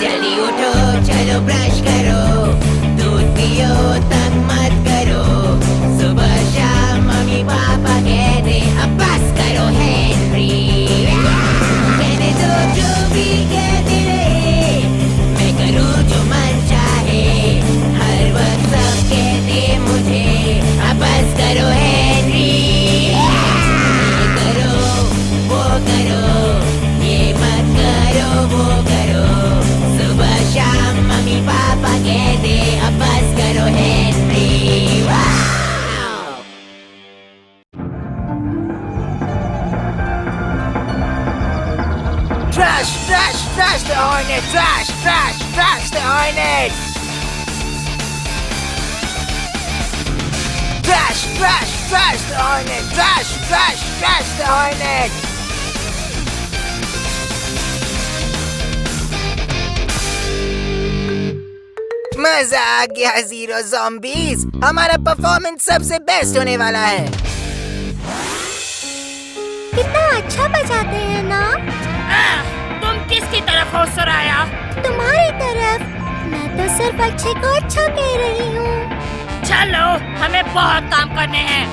जल्दी उठो, चलो ब्रश करो, दूध पियो, तंग मत करो, सुबह शाम मम्मी पापा कहते अब बस करो हेनरी। कहने दो जो भी कहते रहे, मैं करूँ जो मन चाहे, हर वक्त सब कहते मुझे अब बस करो हेनरी। ये करो, वो करो, ये मत करो, वो करो, सुबह शाम मम्मी पापा कहते अब बस करो Henry. Trash, trash, trash the hornet! Trash, trash, trash the hornet! Trash, trash, trash the hornet! Trash, trash, trash the hornet! मजा आ गया जीरो ज़ॉम्बीज़। हमारा परफॉर्मेंस सबसे बेस्ट होने वाला है। कितना अच्छा बजाते हैं ना? तुम किसकी तरफ हो सुराया? तुम्हारी तरफ। मैं तो सिर्फ अच्छे को अच्छा कह रही हूँ। चलो, हमें बहुत काम करने हैं।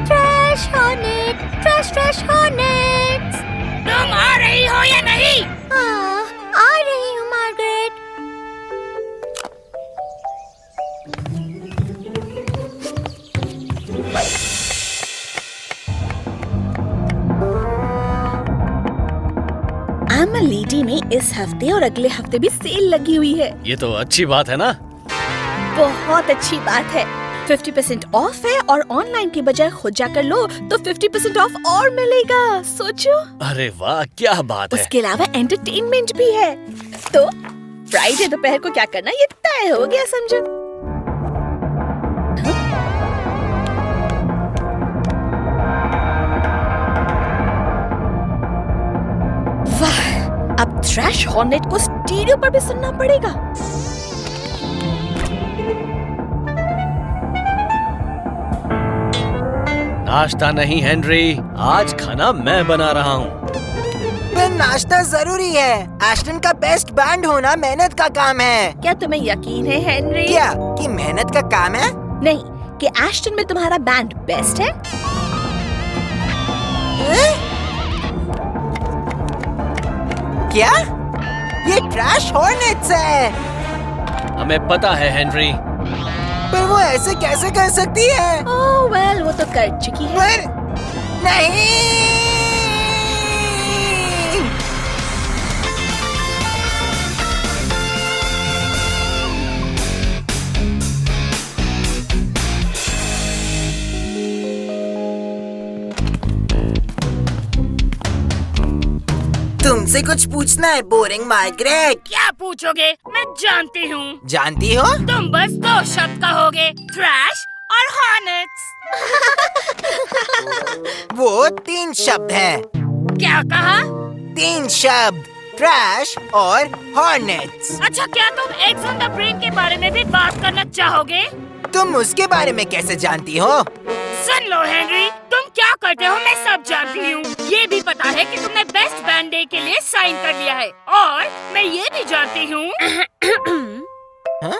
Trash hornet, trash trash hornets. तुम आ रही हो या नहीं? हाँ, आ रही हूँ मार्गरेट। लेडी में इस हफ्ते और अगले हफ्ते भी सेल लगी हुई है। ये तो अच्छी बात है ना? बहुत अच्छी बात है। 50% ऑफ है और ऑनलाइन की बजाय खुद जाकर लो तो 50% ऑफ और मिलेगा। सोचो। अरे वाह, क्या बात है। उसके अलावा एंटरटेनमेंट भी है। तो फ्राइडे दोपहर को क्या करना ये तय हो गया, समझो। वाह, अब ट्रैश हॉर्नेट को स्टीरियो पर भी सुनना पड़ेगा। नाश्ता नहीं हेनरी, आज खाना मैं बना रहा हूँ। पर नाश्ता जरूरी है। एस्टन का बेस्ट बैंड होना मेहनत का काम है। क्या तुम्हें यकीन है हेनरी? क्या कि मेहनत का काम है? नहीं, कि एस्टन में तुम्हारा बैंड बेस्ट है। क्या? ये ट्रैश हॉर्नेट्स है। हमें पता है हेनरी। पर वो ऐसे कैसे कर सकती है? ओह वेल, वो तो कर चुकी है। पर नहीं। तुमसे कुछ पूछना है बोरिंग मार्गरेट? क्या पूछोगे? मैं जानती हूँ। जानती हो? तुम बस 2 शब्द कहोगे, ट्रैश और हॉर्नेट्स। वो 3 शब्द हैं। क्या कहा? 3 शब्द, ट्रैश और हॉर्नेट्स। अच्छा, क्या तुम एग्स ऑन द ब्रेन के बारे में भी बात करना चाहोगे? तुम उसके बारे में कैसे जानती हो? सुन लो हेनरी, तुम क्या करते हो मैं सब जानती हूँ। ये भी पता है कि तुमने बेस्ट बैंड डे के लिए साइन कर लिया है और मैं ये भी जानती हूँ। हाँ?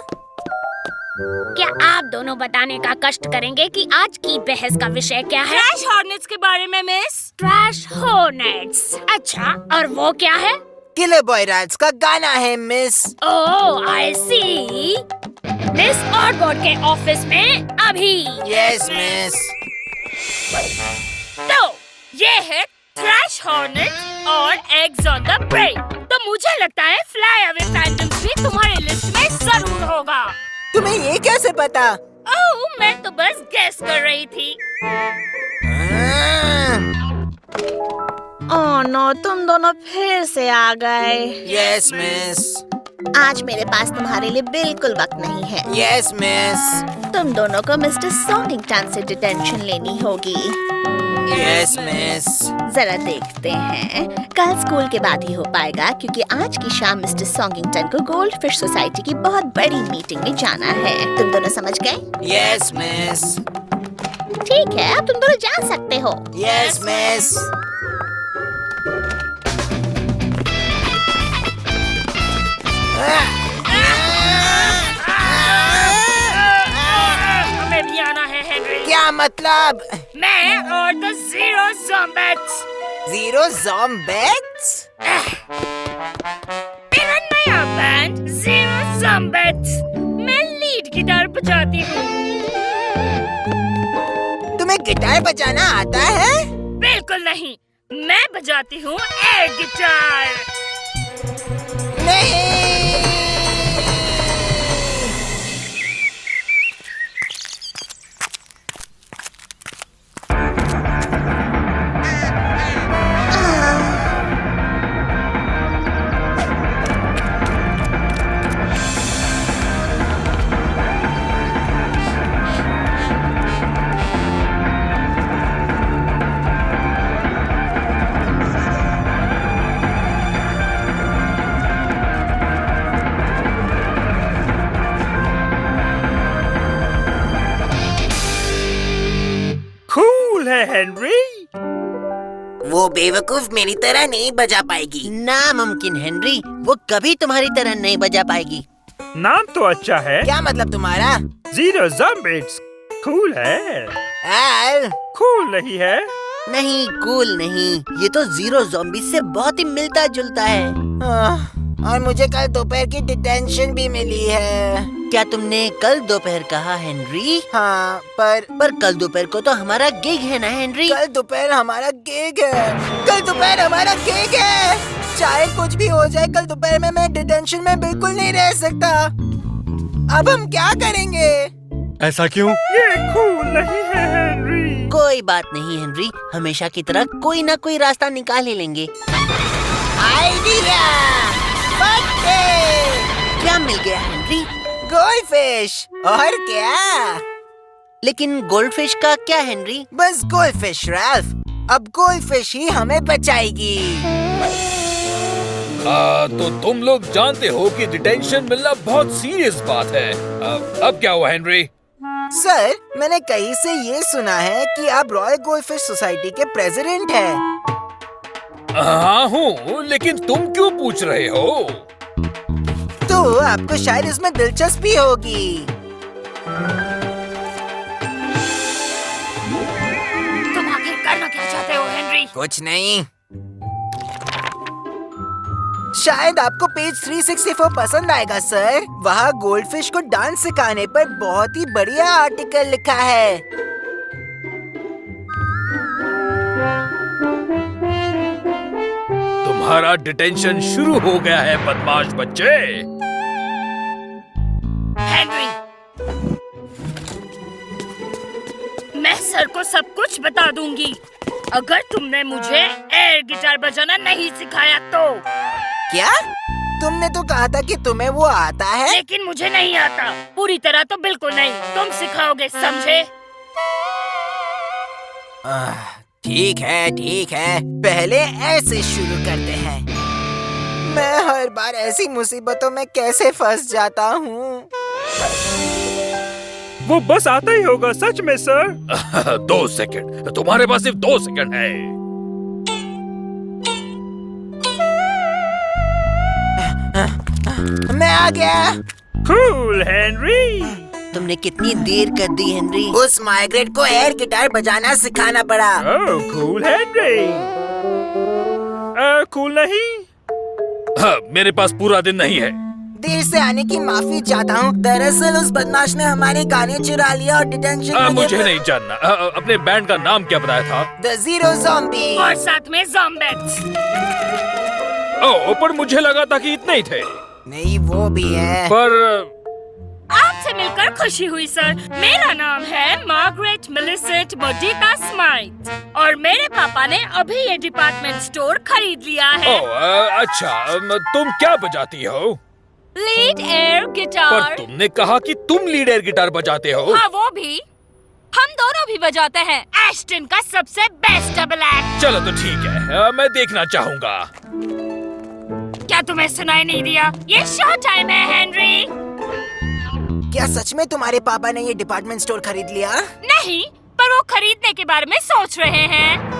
क्या आप दोनों बताने का कष्ट करेंगे कि आज की बहस का विषय क्या है? ट्रैश हॉर्नेट्स के बारे में मिस। Trash hornets. अच्छा, और वो क्या है? किलर बॉय राज का गाना है मिस। ओह, आई सी। मिस ऑडबॉट के ऑफिस में अभी। Yes miss. तो ये है ट्रैश हॉर्नेट और एग्स ऑन द ब्रेन। तो मुझे लगता है फ्लाई अवे फैंटम्स भी तुम्हारी लिस्ट में जरूर होगा। तुम्हें ये कैसे पता? ओह, मैं तो बस गेस कर रही थी। ओह नो, तुम दोनों फिर से आ गए। Yes miss. आज मेरे पास तुम्हारे लिए बिल्कुल वक्त नहीं है। Yes miss. तुम दोनों को मिस्टर सॉन्गिंगटन से डिटेंशन लेनी होगी। Yes miss. जरा देखते हैं, कल स्कूल के बाद ही हो पाएगा क्योंकि आज की शाम मिस्टर सॉन्गिंगटन को गोल्ड फिश सोसाइटी की बहुत बड़ी मीटिंग में जाना है। तुम दोनों समझ गए? Yes miss. ठीक है, अब तुम दोनों जा सकते हो। Yes miss. क्या मतलब? मैं और द जीरो ज़ॉम्बेट्स। जीरो ज़ॉम्बेट्स? मेरा नया बैंड जीरो ज़ॉम्बेट्स। मैं लीड गिटार बजाती हूँ। तुम्हें गिटार बजाना आता है? बिल्कुल नहीं, मैं बजाती हूँ एयर गिटार। नहीं। कूल है हेनरी। वो बेवकूफ मेरी तरह नहीं बजा पाएगी। नामुमकिन हेनरी, वो कभी तुम्हारी तरह नहीं बजा पाएगी। नाम तो अच्छा है, क्या मतलब तुम्हारा? जीरो ज़ॉम्बेट्स। कूल है। एल, कूल नहीं है। नहीं, कूल नहीं, ये तो जीरो ज़ॉम्बी से बहुत ही मिलता जुलता है। और मुझे कल दोपहर की डिटेंशन भी मिली है। क्या तुमने कल दोपहर कहा हेनरी? हाँ, पर कल दोपहर को तो हमारा गिग है ना हेनरी? कल दोपहर हमारा गिग है। कल दोपहर हमारा गिग है। चाहे कुछ भी हो जाए, कल दोपहर में मैं डिटेंशन में बिल्कुल नहीं रह सकता। अब हम क्या करेंगे? ऐसा क्यों? ये कूल नहीं है हेनरी। कोई बात नहीं हेनरी, हमेशा की तरह कोई ना कोई रास्ता निकाल ही लेंगे। आइडिया! पत्ते! क्या मिल गया हेनरी? गोल्डफिश! और क्या? लेकिन गोल्डफिश का क्या हेनरी? बस गोल्डफिश रैल्फ। अब गोल्डफिश ही हमें बचाएगी। तो तुम लोग जानते हो कि डिटेंशन मिलना बहुत सीरियस बात है। अब क्या हुआ हेनरी? सर, मैंने कहीं से ये सुना है कि आप रॉयल गोल्डफिश सोसाइटी के प्रेसिडेंट हैं। हाँ हूँ, लेकिन तुम क्यों पूछ रहे हो? तो आपको शायद इसमें दिलचस्पी होगी। तुम आखिर करना क्या चाहते हो हेनरी? कुछ नहीं। शायद आपको पेज 364 पसंद आएगा सर। वहाँ गोल्डफिश को डांस सिखाने पर बहुत ही बढ़िया आर्टिकल लिखा है। तुम्हारा डिटेंशन शुरू हो गया है बदमाश बच्चे। हेनरी, मैं सर को सब कुछ बता दूंगी अगर तुमने मुझे एयर गिटार बजाना नहीं सिखाया तो। क्या? तुमने तो कहा था कि तुम्हें वो आता है। लेकिन मुझे नहीं आता, पूरी तरह तो बिल्कुल नहीं। तुम सिखाओगे, समझे? ठीक है, ठीक है। पहले ऐसे शुरू करते हैं। मैं हर बार ऐसी मुसीबतों में कैसे फंस जाता हूँ। वो बस आता ही होगा, सच में सर। 2 सेकंड, तुम्हारे पास सिर्फ 2 सेकंड है। मैं आ गया। Cool Henry. तुमने कितनी देर कर दी हेनरी? उस माइग्रेट को एयर गिटार बजाना सिखाना पड़ा। ओह, कूल हेनरी। कूल नहीं। हाँ, मेरे पास पूरा दिन नहीं है। देर से आने की माफी चाहता हूँ। दरअसल उस बदमाश ने हमारे गाने चुरा लिया और डिटेंशन में मुझे नहीं जानना। अपने बैंड का नाम क्या बताया था? The zero zombie. और साथ में ज़ॉम्बेट्स। ओह, पर मुझे लगा था कि इतने ही थे। नहीं, वो भी है। पर आपसे मिलकर खुशी हुई सर। मेरा नाम है मार्गरेट मिलिसेंट मोडिका स्माइथ और मेरे पापा ने अभी ये डिपार्टमेंट स्टोर खरीद लिया है। ओह, अच्छा, तुम क्या बजाती हो? लीड एयर पर गिटार। तुमने कहा कि तुम लीड एयर गिटार बजाते हो। हाँ, वो भी। हम दोनों भी बजाते हैं। एस्टन का सबसे बेस्ट डबल एक्ट। चलो तो ठीक है, मैं देखना चाहूँगा। क्या तुम्हें सुनाई नहीं दिया? ये शो टाइम है हेनरी। क्या सच में तुम्हारे पापा ने ये डिपार्टमेंट स्टोर खरीद लिया? नहीं, पर वो खरीदने के बारे में सोच रहे हैं।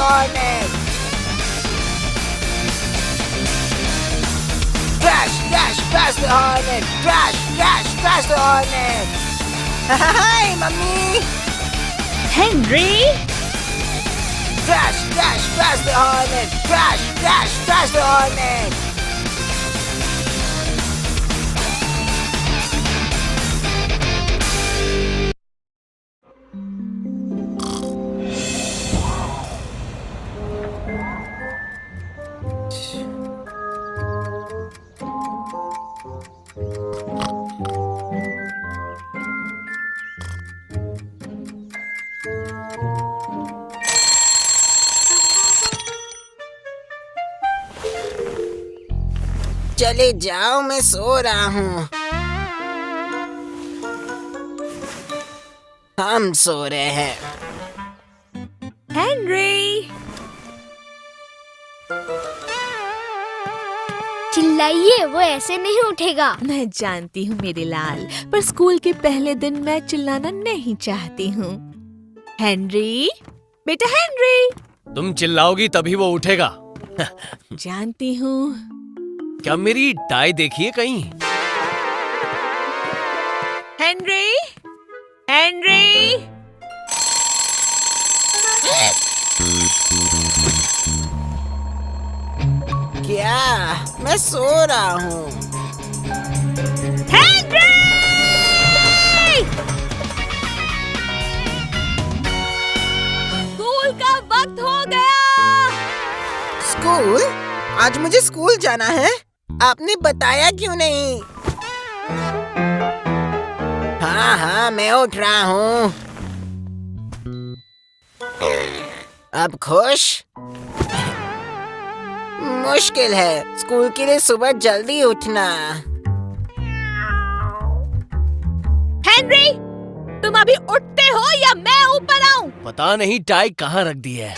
hornet. Crash, crash, crash the hornet. Crash, crash, crash the hornet. Hi, mummy. Henry, Crash, crash, crash the hornet. Crash, crash, crash the hornet. चले जाओ, मैं सो रहा हूँ। हम सो रहे हैं। हेनरी, चिल्लाइए, वो ऐसे नहीं उठेगा। मैं जानती हूँ मेरे लाल, पर स्कूल के पहले दिन मैं चिल्लाना नहीं चाहती हूँ। हेनरी, बेटा हेनरी। तुम चिल्लाओगी तभी वो उठेगा। जानती हूँ। क्या मेरी टाई देखिए कहीं? Henry, Henry. क्या? मैं सो रहा हूँ। हेनरी! स्कूल का वक्त हो गया। स्कूल? आज मुझे स्कूल जाना है? आपने बताया क्यों नहीं? हाँ हाँ, मैं उठ रहा हूँ। अब खुश? मुश्किल है स्कूल के लिए सुबह जल्दी उठना। हेनरी, तुम अभी उठते हो या मैं ऊपर आऊं? पता नहीं टाई कहाँ रख दी है।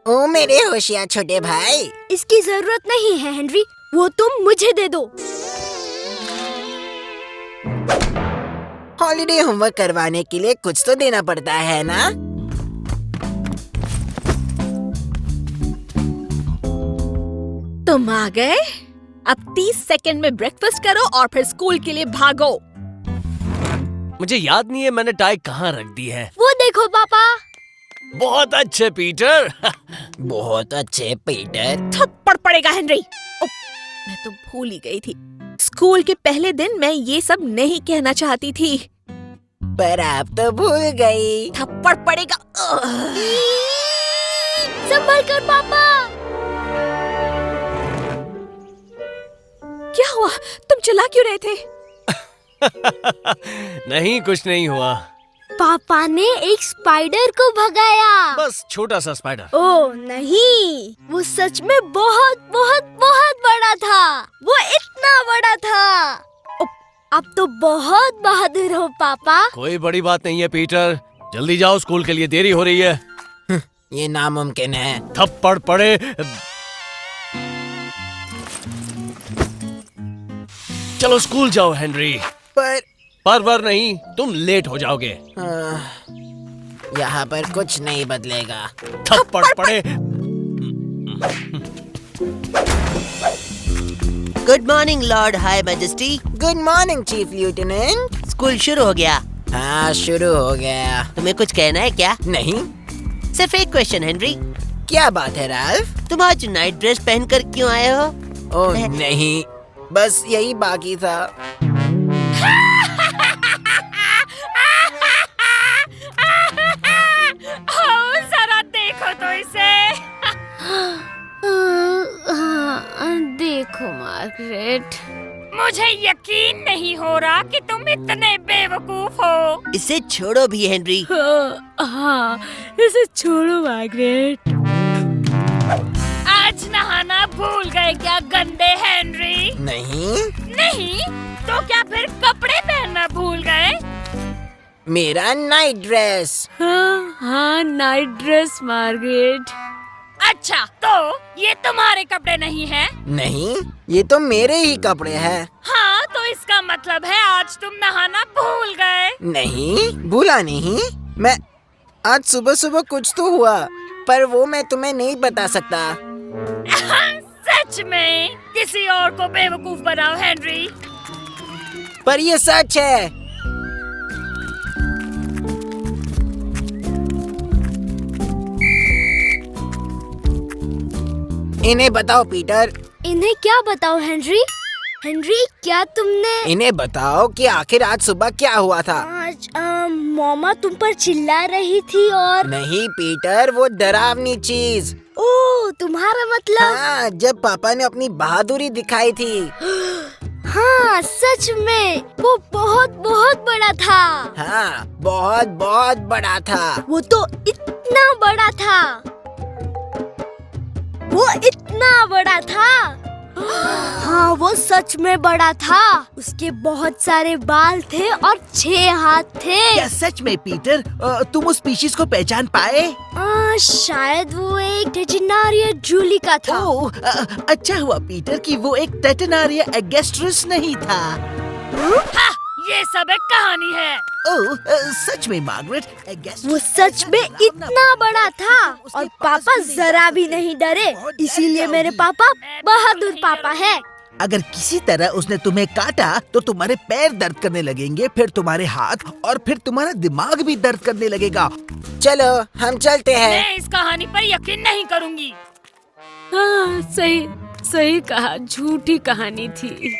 ओ मेरे होशियार छोटे भाई। इसकी जरूरत नहीं है हेनरी, वो तुम मुझे दे दो। हॉलिडे होमवर्क करवाने के लिए कुछ तो देना पड़ता है ना? तुम आ गए। अब 30 सेकंड में ब्रेकफास्ट करो और फिर स्कूल के लिए भागो। मुझे याद नहीं है मैंने टाई कहाँ रख दी है। वो देखो पापा। बहुत अच्छे पीटर। बहुत अच्छे पीटर। थप्पड़ पड़ेगा हेनरी। मैं तो भूल ही गई थी। स्कूल के पहले दिन मैं ये सब नहीं कहना चाहती थी। पर आप तो भूल गई। थप्पड़ पड़ेगा। संभल कर पापा। क्या हुआ? तुम चिल्ला क्यों रहे थे? नहीं, कुछ नहीं हुआ। पापा ने एक स्पाइडर को भगाया। बस छोटा सा स्पाइडर। ओह नहीं, वो सच में बहुत बहुत बहुत बड़ा था। वो इतना बड़ा था। अब तो बहुत बहादुर हो पापा। कोई बड़ी बात नहीं है पीटर, जल्दी जाओ, स्कूल के लिए देरी हो रही है। ये नामुमकिन है। थप्पड़ पड़े। चलो स्कूल जाओ हेनरी। पर नहीं, तुम लेट हो जाओगे। यहाँ पर कुछ नहीं बदलेगा। थप्पड़ पड़े। Good morning Lord high majesty. Good morning chief lieutenant. School शुरू हो गया। हाँ, शुरू हो गया। तुम्हें कुछ कहना है क्या? नहीं। सिर्फ एक क्वेश्चन हेनरी। क्या बात है राल्फ? तुम आज नाइट ड्रेस पहनकर क्यों आए हो? ओह नहीं, बस यही बाकी था। जरा देखो तो इसे। देखो मार्गरेट, मुझे यकीन नहीं हो रहा कि तुम इतने बेवकूफ हो। इसे छोड़ो भी हेनरी। हाँ, इसे छोड़ो मार्गरेट। सच नहाना भूल गए क्या गंदे हेनरी? नहीं, नहीं तो क्या फिर कपड़े पहनना भूल गए? मेरा नाइट ड्रेस। हाँ नाइट ड्रेस मार्गरेट। अच्छा तो ये तुम्हारे कपड़े नहीं हैं? नहीं, ये तो मेरे ही कपड़े हैं। हाँ तो इसका मतलब है आज तुम नहाना भूल गए। नहीं, भूला नहीं। मैं आज सुबह सुबह कुछ तो हुआ, पर वो मैं तुम्हें नहीं बता सकता। सच में? किसी और को बेवकूफ बनाओ हेनरी। पर ये सच है। इन्हें बताओ पीटर। इन्हें क्या बताओ हेनरी? हेनरी क्या तुमने इन्हें बताओ कि आखिर आज सुबह क्या हुआ था। आज मम्मा तुम पर चिल्ला रही थी और नहीं पीटर, वो डरावनी चीज। ओ तुम्हारा मतलब? हाँ, जब पापा ने अपनी बहादुरी दिखाई थी। हाँ सच में वो बहुत बहुत बड़ा था। हाँ, बहुत बहुत बड़ा था। वो तो इतना बड़ा था। वो इतना बड़ा था। हाँ वो सच में बड़ा था। उसके बहुत सारे बाल थे और 6 हाथ थे। क्या सच में पीटर तुम उस स्पीशीज को पहचान पाए? शायद वो एक टेटिनारिया जूली का था। ओह, अच्छा हुआ पीटर कि वो एक टेटिनारिया एगेस्ट्रिस नहीं था। हाँ, ये सब एक कहानी है। ओह, सच में मार्गरेट, वो सच में इतना बड़ा था और पापा जरा भी नहीं डरे। इसीलिए मेरे पापा बहादुर पापा है। अगर किसी तरह उसने तुम्हें काटा तो तुम्हारे पैर दर्द करने लगेंगे, फिर तुम्हारे हाथ और फिर तुम्हारा दिमाग भी दर्द करने लगेगा। चलो हम चलते हैं। मैं इस कहानी पर यकीन नहीं करूँगी। हाँ सही सही कहा, झूठी कहानी थी।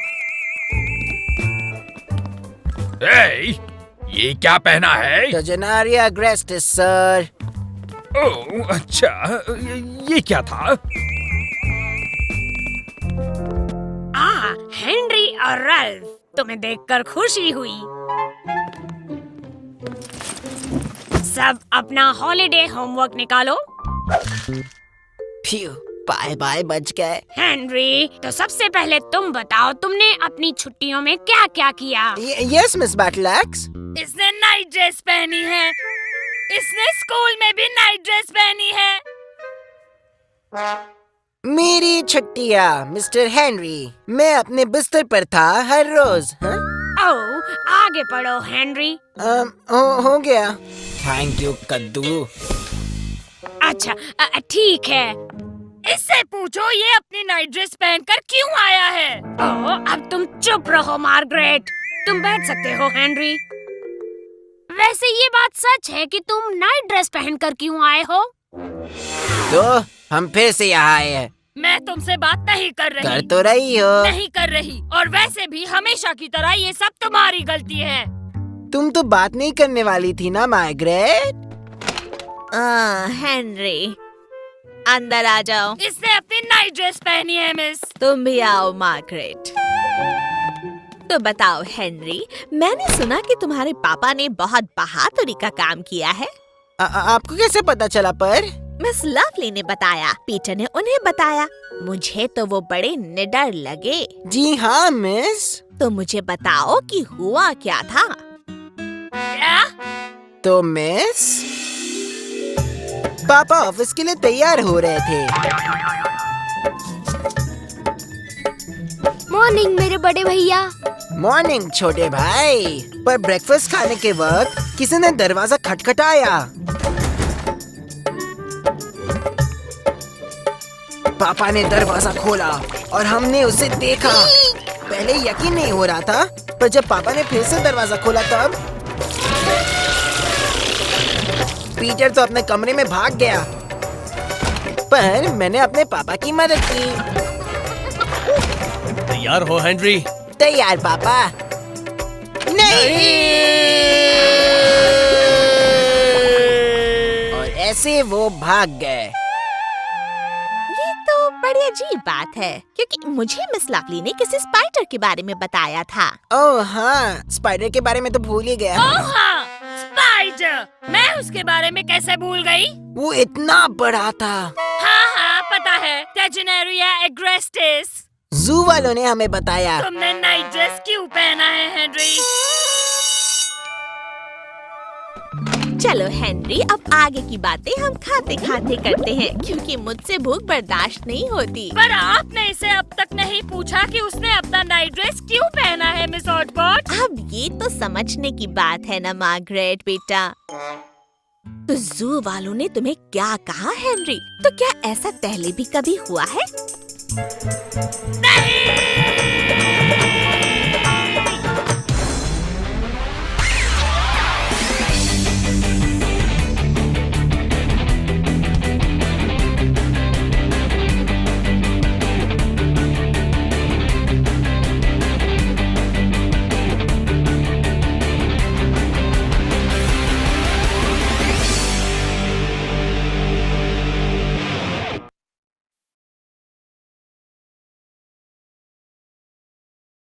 ये क्या पहना है? टेटिनारिया एगेस्ट्रिस सर। ओह अच्छा, ये क्या था? हेनरी और रल्फ, तुम्हें देखकर खुशी हुई। सब अपना हॉलिडे होमवर्क निकालो। फ्यू, बाय बाय बच गए। हेनरी, तो सबसे पहले तुम बताओ तुमने अपनी छुट्टियों में क्या क्या किया? यस मिस बैटलैक्स। इसने नाइट ड्रेस पहनी है। इसने स्कूल में भी नाइट ड्रेस पहनी है। मेरी छुट्टियाँ मिस्टर हेनरी, मैं अपने बिस्तर पर था हर रोज। हाँ? ओह, आगे पढ़ो हेनरी। हो गया। थैंक यू कद्दू। अच्छा ठीक है। इससे पूछो ये अपनी नाइट ड्रेस पहनकर क्यों आया है। ओह, अब तुम चुप रहो मार्गरेट। तुम बैठ सकते हो हेनरी। वैसे ये बात सच है कि तुम नाइट ड्रेस पहनकर क्यों आए हो? तो हम फिर से यहाँ आए हैं। मैं तुमसे बात नहीं कर रही। कर तो रही हो। नहीं कर रही। और वैसे भी हमेशा की तरह ये सब तुम्हारी गलती है। तुम तो बात नहीं करने वाली थी ना मार्गरेट? हेनरी, अंदर आ जाओ। इसने अपनी नाइट ड्रेस पहनी है मिस। तुम भी आओ मार्गरेट। तो बताओ हेनरी, मैंने सुना कि तुम्हारे पापा ने बहुत बहादुरी का काम किया है। आपको कैसे पता चला? पर मिस लवली ने बताया, पीटर ने उन्हें बताया। मुझे तो वो बड़े निडर लगे। जी हाँ मिस। तो मुझे बताओ कि हुआ क्या था? क्या? तो मिस, पापा ऑफिस के लिए तैयार हो रहे थे। मॉर्निंग मेरे बड़े भैया। मॉर्निंग छोटे भाई। पर ब्रेकफास्ट खाने के वक्त किसी ने दरवाजा खटखटाया। पापा ने दरवाजा खोला और हमने उसे देखा। पहले यकीन नहीं हो रहा था, पर जब पापा ने फिर से दरवाजा खोला तब पीटर तो अपने कमरे में भाग गया। पर मैंने अपने पापा की मदद की। तैयार हो हेनरी? तैयार पापा। नहीं। और ऐसे वो भाग गए। ये तो बड़ी अजीब बात है, क्योंकि मुझे मिस लवली ने किसी स्पाइडर के बारे में बताया था। ओह हाँ, स्पाइडर के बारे में तो भूल ही गया। ओह हाँ, स्पाइडर। मैं उसके बारे में कैसे भूल गई? वो इतना बड़ा था। हाँ हाँ पता है। टेजिनेरिया एग्रेस्टिस। जू वालों ने हमें बताया। तुमने नाइट ड्रेस क्यों पहना है हेनरी? चलो हेनरी, अब आगे की बातें हम खाते खाते करते हैं क्योंकि मुझसे भूख बर्दाश्त नहीं होती। पर आपने इसे अब तक नहीं पूछा कि उसने अपना नाइट ड्रेस क्यों पहना है मिस ऑटबॉट। अब ये तो समझने की बात है ना मार्गरेट बेटा। तो जू वालों ने तुम्हें क्या कहा हेनरी? तो क्या ऐसा पहले भी कभी हुआ है? नहीं!